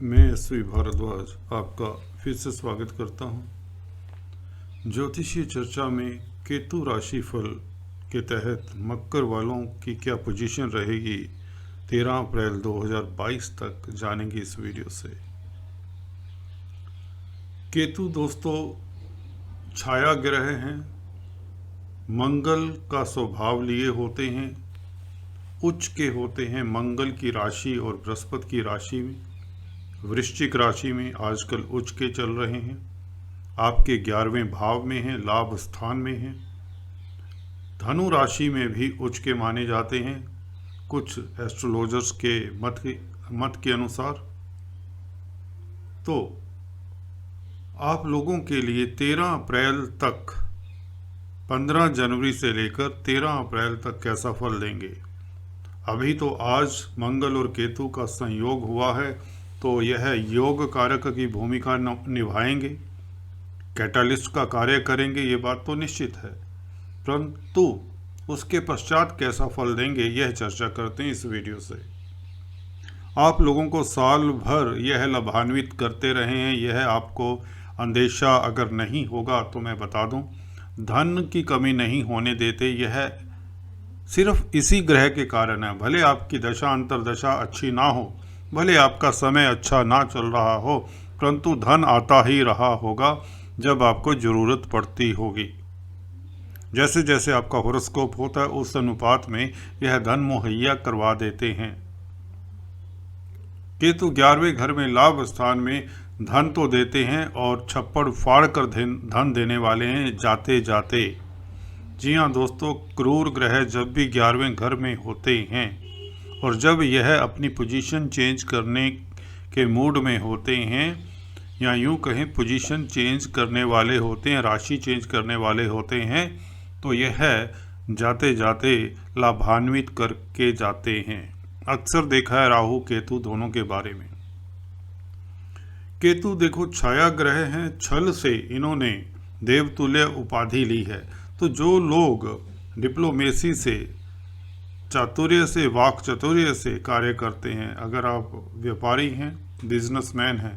मैं SV भारद्वाज आपका फिर से स्वागत करता हूँ। ज्योतिषीय चर्चा में केतु राशि फल के तहत मकर वालों की क्या पोजीशन रहेगी 13 अप्रैल 2022 तक जानेंगे इस वीडियो से। केतु दोस्तों छाया ग्रह हैं, मंगल का स्वभाव लिए होते हैं, उच्च के होते हैं मंगल की राशि और बृहस्पति की राशि में। वृश्चिक राशि में आजकल उच्च के चल रहे हैं, आपके 11वें भाव में हैं, लाभ स्थान में हैं। धनु राशि में भी उच्च के माने जाते हैं कुछ एस्ट्रोलॉजर्स के मत के अनुसार। तो आप लोगों के लिए 13 अप्रैल तक 15 जनवरी से लेकर 13 अप्रैल तक कैसा फल देंगे। अभी तो आज मंगल और केतु का संयोग हुआ है, तो यह योग कारक की भूमिका निभाएंगे, कैटालिस्ट का कार्य करेंगे, ये बात तो निश्चित है। परंतु उसके पश्चात कैसा फल देंगे यह चर्चा करते हैं इस वीडियो से। आप लोगों को साल भर यह लाभान्वित करते रहे हैं, यह आपको अंदेशा अगर नहीं होगा तो मैं बता दूं, धन की कमी नहीं होने देते। यह सिर्फ इसी ग्रह के कारण है। भले आपकी दशा अंतरदशा अच्छी ना हो, भले आपका समय अच्छा ना चल रहा हो, परंतु धन आता ही रहा होगा जब आपको ज़रूरत पड़ती होगी। जैसे जैसे आपका हॉरोस्कोप होता है उस अनुपात में यह धन मुहैया करवा देते हैं। केतु 11वें घर में लाभ स्थान में धन तो देते हैं और छप्पड़ फाड़ कर धन देने वाले हैं जाते जाते। जी हाँ दोस्तों, क्रूर ग्रह जब भी 11वें घर में होते हैं और जब यह अपनी पोजीशन चेंज करने के मूड में होते हैं, या यूँ कहें पोजीशन चेंज करने वाले होते हैं, राशि चेंज करने वाले होते हैं, तो यह जाते जाते लाभान्वित करके जाते हैं। अक्सर देखा है राहु केतु दोनों के बारे में। केतु देखो छाया ग्रह हैं, छल से इन्होंने देवतुल्य उपाधि ली है। तो जो लोग डिप्लोमेसी से, चातुर्य से, वाक चातुर्य से कार्य करते हैं, अगर आप व्यापारी हैं, बिजनेसमैन हैं,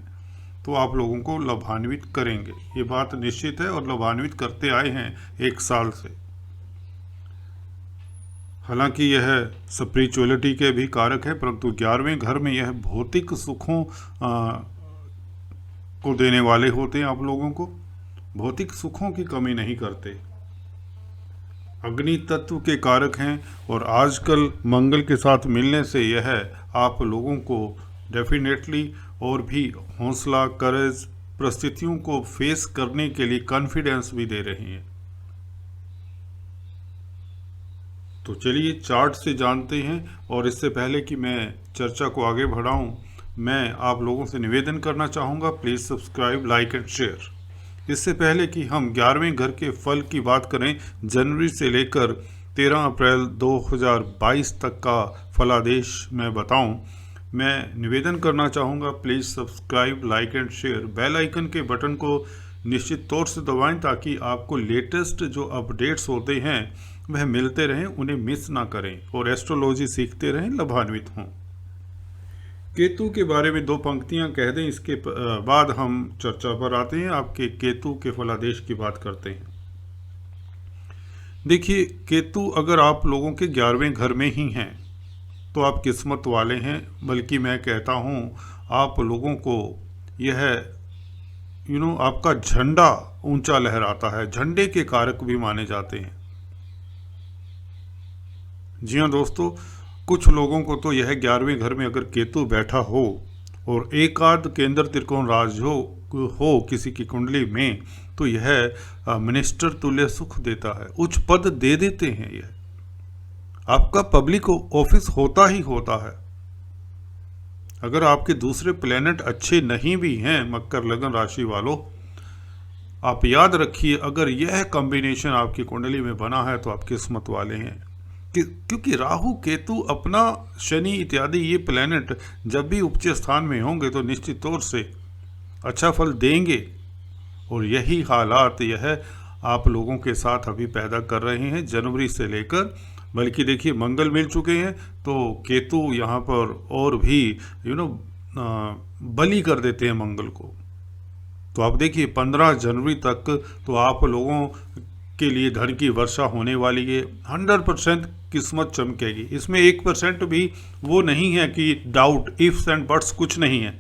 तो आप लोगों को लाभान्वित करेंगे, ये बात निश्चित है, और लाभान्वित करते आए हैं 1 साल से। हालांकि यह स्पिरिचुअलिटी के भी कारक है, परंतु 11वें घर में यह भौतिक सुखों को देने वाले होते हैं। आप लोगों को भौतिक सुखों की कमी नहीं करते। अग्नि तत्व के कारक हैं और आजकल मंगल के साथ मिलने से यह आप लोगों को डेफिनेटली और भी हौसला, करेज, परिस्थितियों को फेस करने के लिए कॉन्फिडेंस भी दे रही हैं। तो चलिए चार्ट से जानते हैं। और इससे पहले कि मैं चर्चा को आगे बढ़ाऊं, मैं आप लोगों से निवेदन करना चाहूँगा, please subscribe, like and share. इससे पहले कि हम 11वें घर के फल की बात करें, जनवरी से लेकर 13 अप्रैल 2022 तक का फलादेश मैं बताऊं, मैं निवेदन करना चाहूँगा, please subscribe, like and share. Bell icon के बटन को निश्चित तौर से दबाएं ताकि आपको लेटेस्ट जो अपडेट्स होते हैं वह मिलते रहें, उन्हें मिस ना करें और एस्ट्रोलॉजी सीखते रहें, लाभान्वित हों। केतु के बारे में 2 पंक्तियां कह दें, इसके बाद हम चर्चा पर आते हैं। आपके केतु के फलादेश की बात करते हैं। देखिए, केतु अगर आप लोगों के 11वें घर में ही हैं तो आप किस्मत वाले हैं, बल्कि मैं कहता हूं आप लोगों को यह आपका झंडा ऊंचा लहराता है, झंडे के कारक भी माने जाते हैं। जी हाँ दोस्तों, कुछ लोगों को तो यह 11वें घर में अगर केतु बैठा हो और एक आध केंद्र त्रिकोण राज हो किसी की कुंडली में, तो यह मिनिस्टर तुल्य सुख देता है, उच्च पद दे देते हैं। यह आपका पब्लिक ऑफिस होता ही होता है। अगर आपके दूसरे प्लेनेट अच्छे नहीं भी हैं, मकर लगन राशि वालों, आप याद रखिए, अगर यह कॉम्बिनेशन आपकी कुंडली में बना है तो आप किस्मत वाले हैं। क्योंकि राहु केतु अपना शनि इत्यादि ये प्लैनेट जब भी उच्च स्थान में होंगे तो निश्चित तौर से अच्छा फल देंगे। और यही हालात यह आप लोगों के साथ अभी पैदा कर रहे हैं जनवरी से लेकर। बल्कि देखिए मंगल मिल चुके हैं तो केतु यहाँ पर और भी बलि कर देते हैं मंगल को। तो आप देखिए 15 जनवरी तक तो आप लोगों के लिए धन की वर्षा होने वाली है। 100% किस्मत चमकेगी। इसमें 1% भी वो नहीं है कि डाउट, इफ्स एंड बट्स कुछ नहीं है।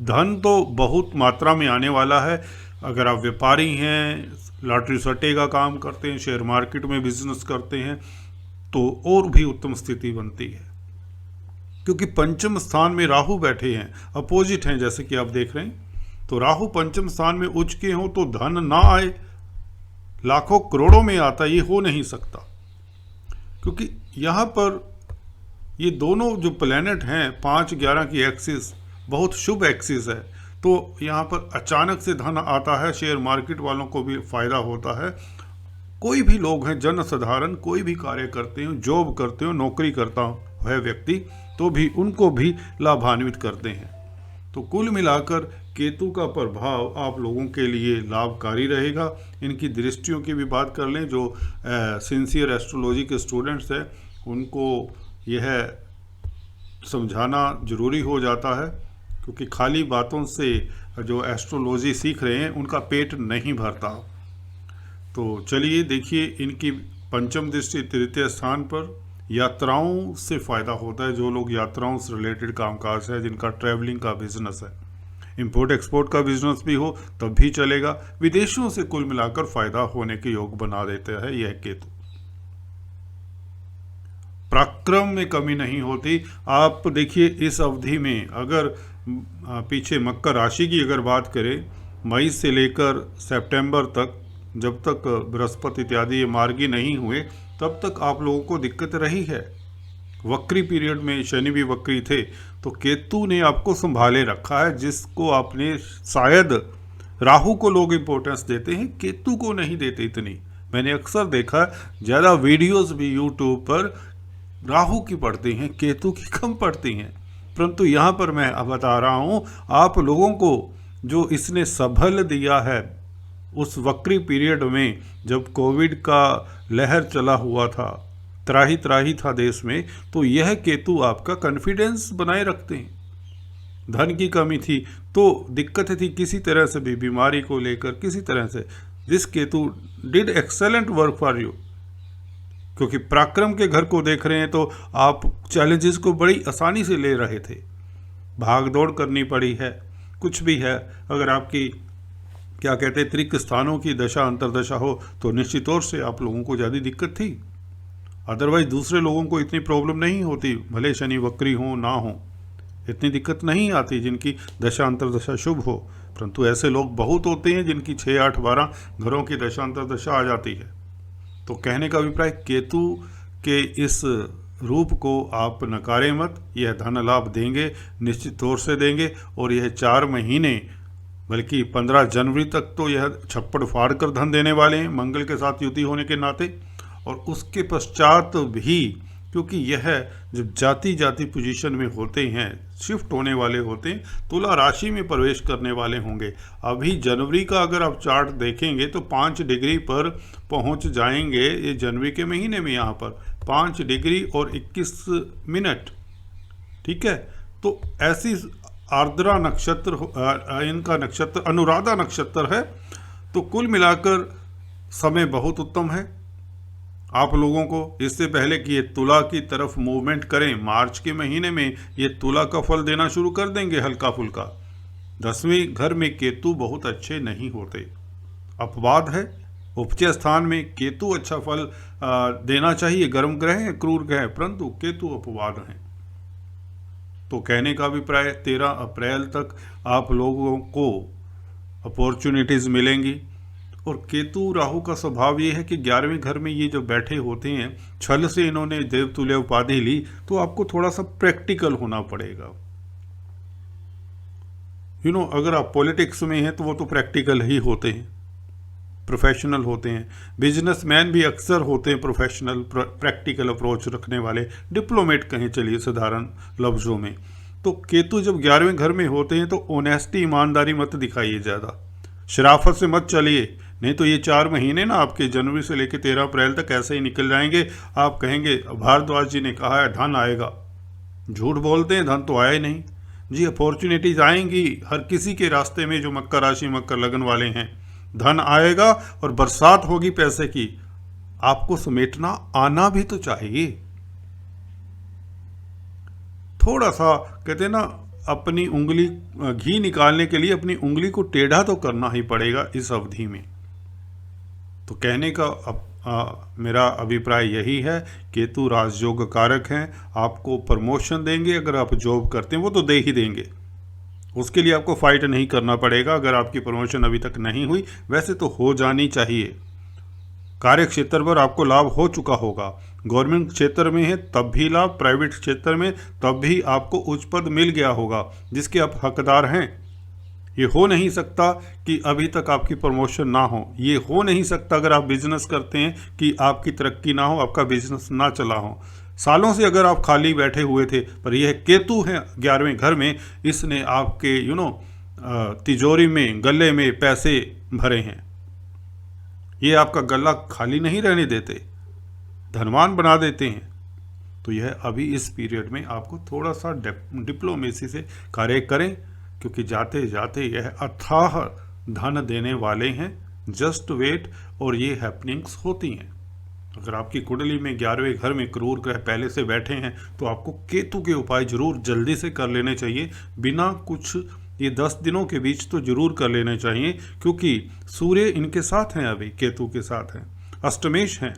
धन तो बहुत मात्रा में आने वाला है। अगर आप व्यापारी हैं, लॉटरी सट्टे का काम करते हैं, शेयर मार्केट में बिजनेस करते हैं, तो और भी उत्तम स्थिति बनती है। क्योंकि पंचम स्थान में राहु बैठे हैं, अपोजिट हैं, जैसे कि आप देख रहे हैं। तो राहु पंचम स्थान में उच्च के हों तो धन ना आए, लाखों करोड़ों में आता, ये हो नहीं सकता। क्योंकि यहाँ पर ये दोनों जो प्लैनेट हैं 5-11 की एक्सिस बहुत शुभ एक्सिस है। तो यहाँ पर अचानक से धन आता है, शेयर मार्केट वालों को भी फायदा होता है। कोई भी लोग हैं, जन साधारण कोई भी कार्य करते हो, जॉब करते हो, नौकरी करता है व्यक्ति, तो भी उनको भी लाभान्वित करते हैं। तो कुल मिलाकर केतु का प्रभाव आप लोगों के लिए लाभकारी रहेगा। इनकी दृष्टियों की भी बात कर लें, जो सिंसियर एस्ट्रोलॉजी के स्टूडेंट्स हैं उनको यह समझाना ज़रूरी हो जाता है, क्योंकि खाली बातों से जो एस्ट्रोलॉजी सीख रहे हैं उनका पेट नहीं भरता। तो चलिए देखिए, इनकी पंचम दृष्टि तृतीय स्थान पर, यात्राओं से फ़ायदा होता है। जो लोग यात्राओं से रिलेटेड कामकाज है, जिनका ट्रैवलिंग का बिजनेस है, इंपोर्ट एक्सपोर्ट का बिजनेस भी हो तब भी चलेगा, विदेशों से कुल मिलाकर फायदा होने के योग बना देता है यह केतु। पराक्रम में कमी नहीं होती। आप देखिए इस अवधि में अगर पीछे मकर राशि की अगर बात करें, मई से लेकर सितंबर तक, जब तक बृहस्पति इत्यादि ये मार्गी नहीं हुए तब तक आप लोगों को दिक्कत रही है। वक्री पीरियड में शनि भी वक्री थे, तो केतु ने आपको संभाले रखा है, जिसको आपने शायद राहु को लोग इंपॉर्टेंस देते हैं, केतु को नहीं देते इतनी। मैंने अक्सर देखा ज़्यादा वीडियोस भी यूट्यूब पर राहु की पढ़ती हैं, केतु की कम पढ़ती हैं। परंतु यहाँ पर मैं बता रहा हूँ आप लोगों को, जो इसने सबल दिया है उस वक्री पीरियड में जब कोविड का लहर चला हुआ था, त्राही त्राही था देश में, तो यह केतु आपका कॉन्फिडेंस बनाए रखते हैं। धन की कमी थी तो दिक्कत थी किसी तरह से भी, बीमारी को लेकर किसी तरह से, this Ketu did excellent work for you. क्योंकि पराक्रम के घर को देख रहे हैं तो आप चैलेंजेस को बड़ी आसानी से ले रहे थे, भाग दौड़ करनी पड़ी है, कुछ भी है। अगर आपकी क्या कहते हैं त्रिक स्थानों की दशा अंतरदशा हो तो निश्चित तौर से आप लोगों को ज़्यादा दिक्कत थी। अदरवाइज दूसरे लोगों को इतनी प्रॉब्लम नहीं होती, भले शनि वक्री हो ना हो, इतनी दिक्कत नहीं आती जिनकी दशा अंतरदशा शुभ हो। परंतु ऐसे लोग बहुत होते हैं जिनकी 6, 8, 12 घरों की दशा अंतरदशा आ जाती है। तो कहने का अभिप्राय, केतु के इस रूप को आप नकारे मत, यह धन लाभ देंगे, निश्चित तौर से देंगे। और यह 4 महीने बल्कि 15 जनवरी तक तो यह छप्पड़ फाड़ कर धन देने वाले हैं, मंगल के साथ युति होने के नाते। और उसके पश्चात भी, क्योंकि यह जब जाति जाति पोजीशन में होते हैं, शिफ्ट होने वाले होते हैं, तुला राशि में प्रवेश करने वाले होंगे। अभी जनवरी का अगर आप चार्ट देखेंगे तो 5 डिग्री पर पहुंच जाएंगे ये जनवरी के महीने में, यहाँ पर 5 डिग्री और 21 मिनट। ठीक है, तो ऐसी आर्द्रा नक्षत्र, इनका नक्षत्र अनुराधा नक्षत्र है। तो कुल मिलाकर समय बहुत उत्तम है आप लोगों को। इससे पहले कि ये तुला की तरफ मूवमेंट करें, मार्च के महीने में ये तुला का फल देना शुरू कर देंगे हल्का फुल्का। 10वें घर में केतु बहुत अच्छे नहीं होते, अपवाद है। उपचय स्थान में केतु अच्छा फल देना चाहिए, गर्म ग्रह है, क्रूर ग्रह, परंतु केतु अपवाद हैं। तो कहने का अभिप्राय 13 अप्रैल तक आप लोगों को अपॉर्चुनिटीज़ मिलेंगी। और केतु राहु का स्वभाव ये है कि 11वें घर में ये जो बैठे होते हैं, छल से इन्होंने देवतुल्य उपाधि ली, तो आपको थोड़ा सा प्रैक्टिकल होना पड़ेगा। अगर आप पॉलिटिक्स में हैं तो वो तो प्रैक्टिकल ही होते हैं, प्रोफेशनल होते हैं। बिजनेसमैन भी अक्सर होते हैं प्रोफेशनल, प्रैक्टिकल अप्रोच रखने वाले, डिप्लोमेट कहें चलिए साधारण लफ्ज़ों में। तो केतु जब 11वें घर में होते हैं तो ऑनेस्टी, ईमानदारी मत दिखाइए ज़्यादा, शराफत से मत चलिए, नहीं तो ये 4 महीने ना आपके जनवरी से लेकर 13 अप्रैल तक ऐसे ही निकल जाएंगे। आप कहेंगे भारद्वाज जी ने कहा है धन आएगा, झूठ बोलते हैं, धन तो आया ही नहीं। जी अपॉर्चुनिटीज आएंगी हर किसी के रास्ते में जो मकर राशि मकर लगन वाले हैं। धन आएगा और बरसात होगी पैसे की। आपको समेटना आना भी तो चाहिए। थोड़ा सा कहते हैं ना, अपनी उंगली घी निकालने के लिए अपनी उंगली को टेढ़ा तो करना ही पड़ेगा इस अवधि में। तो कहने का मेरा अभिप्राय यही है, केतु राजयोग कारक हैं, आपको प्रमोशन देंगे। अगर आप जॉब करते हैं वो तो दे ही देंगे, उसके लिए आपको फाइट नहीं करना पड़ेगा। अगर आपकी प्रमोशन अभी तक नहीं हुई, वैसे तो हो जानी चाहिए। कार्य क्षेत्र पर आपको लाभ हो चुका होगा। गवर्नमेंट क्षेत्र में है तब भी लाभ, प्राइवेट क्षेत्र में तब भी आपको उच्च पद मिल गया होगा जिसके आप हकदार हैं। ये हो नहीं सकता कि अभी तक आपकी प्रमोशन ना हो। ये हो नहीं सकता अगर आप बिजनेस करते हैं कि आपकी तरक्की ना हो, आपका बिजनेस ना चला हो। सालों से अगर आप खाली बैठे हुए थे, पर यह केतु है 11वें घर में, इसने आपके तिजोरी में, गले में पैसे भरे हैं। ये आपका गला खाली नहीं रहने देते, धनवान बना देते हैं। तो यह अभी इस पीरियड में आपको थोड़ा सा डिप्लोमेसी से कार्य करें, क्योंकि जाते जाते यह अथाह धन देने वाले हैं। जस्ट वेट, और ये हैपनिंग्स होती हैं। अगर आपकी कुंडली में 11वें घर में क्रूर ग्रह पहले से बैठे हैं तो आपको केतु के उपाय जरूर जल्दी से कर लेने चाहिए। बिना कुछ, ये 10 दिनों के बीच तो जरूर कर लेने चाहिए, क्योंकि सूर्य इनके साथ हैं, अभी केतु के साथ हैं, अष्टमेश हैं।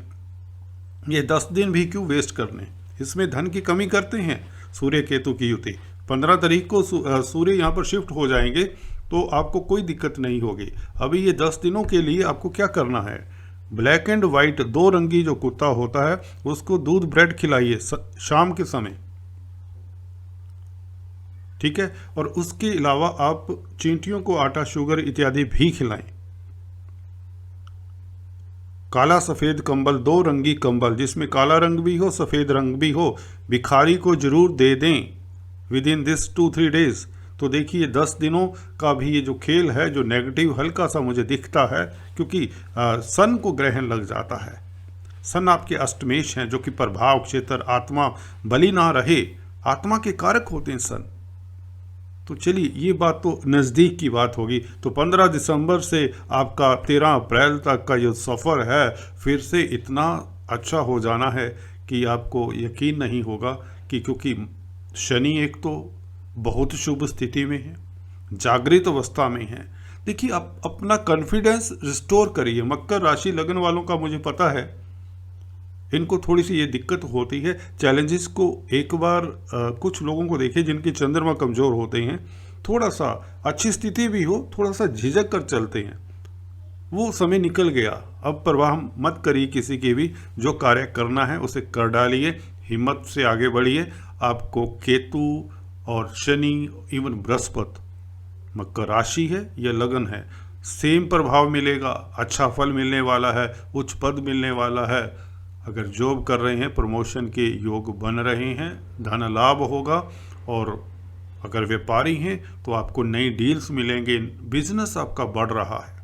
ये 10 दिन भी क्यों वेस्ट करने, इसमें धन की कमी करते हैं। सूर्य केतु की युति 15 तारीख को सूर्य यहाँ पर शिफ्ट हो जाएंगे, तो आपको कोई दिक्कत नहीं होगी। अभी ये 10 दिनों के लिए आपको क्या करना है, ब्लैक एंड वाइट 2 रंगी जो कुत्ता होता है उसको दूध ब्रेड खिलाइए शाम के समय, ठीक है। और उसके अलावा आप चींटियों को आटा, शुगर इत्यादि भी खिलाएं। काला सफ़ेद कंबल, 2 रंगी कंबल जिसमें काला रंग भी हो सफ़ेद रंग भी हो, भिखारी को जरूर दे दें विद इन दिस 2-3 डेज। तो देखिए 10 दिनों का भी ये जो खेल है, जो नेगेटिव हल्का सा मुझे दिखता है, क्योंकि सन को ग्रहण लग जाता है। सन आपके अष्टमेश हैं, जो कि प्रभाव क्षेत्र, आत्मा बलि ना रहे, आत्मा के कारक होते हैं सन। तो चलिए, ये बात तो नज़दीक की बात होगी। तो 15 दिसंबर से आपका 13 अप्रैल तक का जो सफ़र है, फिर से इतना अच्छा हो जाना है कि आपको यकीन नहीं होगा कि, क्योंकि शनि एक तो बहुत शुभ स्थिति में है, जागृत अवस्था में है। देखिए, आप अपना कॉन्फिडेंस रिस्टोर करिए। मकर राशि लगन वालों का मुझे पता है, इनको थोड़ी सी ये दिक्कत होती है। चैलेंजेस को एक बार कुछ लोगों को देखिए जिनके चंद्रमा कमज़ोर होते हैं, थोड़ा सा अच्छी स्थिति भी हो, थोड़ा सा झिझक कर चलते हैं। वो समय निकल गया, अब परवाह मत करिए किसी की भी। जो कार्य करना है उसे कर डालिए, हिम्मत से आगे बढ़िए। आपको केतु और शनि, इवन बृहस्पति, मकर राशि है या लगन है, सेम प्रभाव मिलेगा, अच्छा फल मिलने वाला है, उच्च पद मिलने वाला है। अगर जॉब कर रहे हैं, प्रमोशन के योग बन रहे हैं, धन लाभ होगा। और अगर व्यापारी हैं तो आपको नई डील्स मिलेंगे, बिजनेस आपका बढ़ रहा है।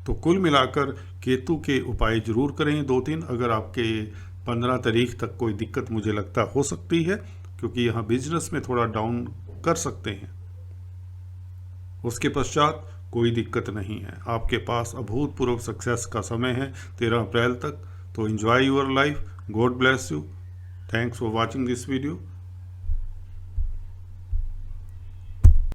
तो कुल मिलाकर केतु के उपाय जरूर करें 2-3। अगर आपके 15 तारीख तक कोई दिक्कत मुझे लगता हो सकती है, क्योंकि यहाँ बिजनेस में थोड़ा डाउन कर सकते हैं। उसके पश्चात कोई दिक्कत नहीं है, आपके पास अभूतपूर्व सक्सेस का समय है 13 अप्रैल तक। तो enjoy your life, God bless you, thanks for watching this video.